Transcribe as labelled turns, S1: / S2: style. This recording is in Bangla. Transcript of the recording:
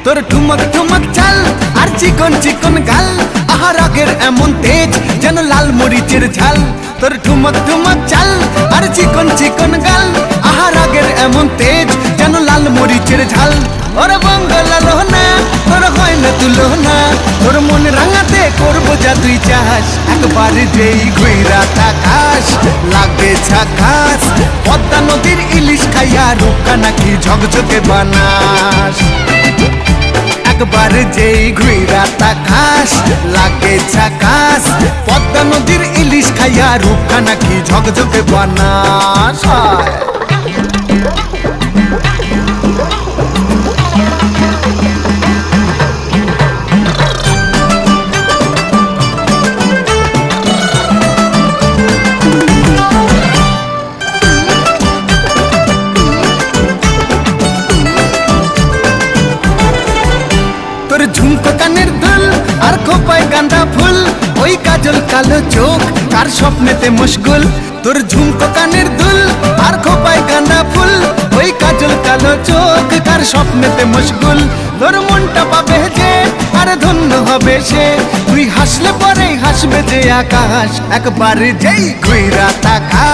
S1: তোর ঠুমক ঠুমক চাল আর চিকন চিকন গাল, আহা রাগের এমন তেজ যেন লাল মরিচের ঝাল। তোর ঠুমক ঠুমক চাল আর চিকন চিকন গাল, আহা রাগের এমন তেজ যেন লাল মরিচের ঝাল। ওরে বঙ্গলালো না তোর হয় না তুলনা, তোর মন রাঙাতে করবো যা তুই চাস। একবার যেই ঘুইরা তাকাস লাগে ঝাকাস, পদ্মা নদীর ইলিশ খাইয়া রূপকা নাকি ঝকঝকে বানাস। একবার যেই ঘুইরা তাকাস লাগে ঝাকাস, পদ্মা নদীর ইলিশ খাইয়া রূপকা নাকি ঝকঝকে বানাস। তোর ঝুমকো কানের দুল আর খোপায় গাঁদা ফুল, ওই কাজল কালো চোখ কার স্বপ্নেতে মুশকুল। তোর ঝুমকো কানের দুল আর খোপায় গাঁদা ফুল, ওই কাজল কালো চোখ কার স্বপ্নেতে মুশকুল। তোর মনটা পাবে যে আর ধন্য হবে সে, তুই হাসলে পরেই হাসবে যে আকাশ। একবার যেই ঘুইরা তাকাস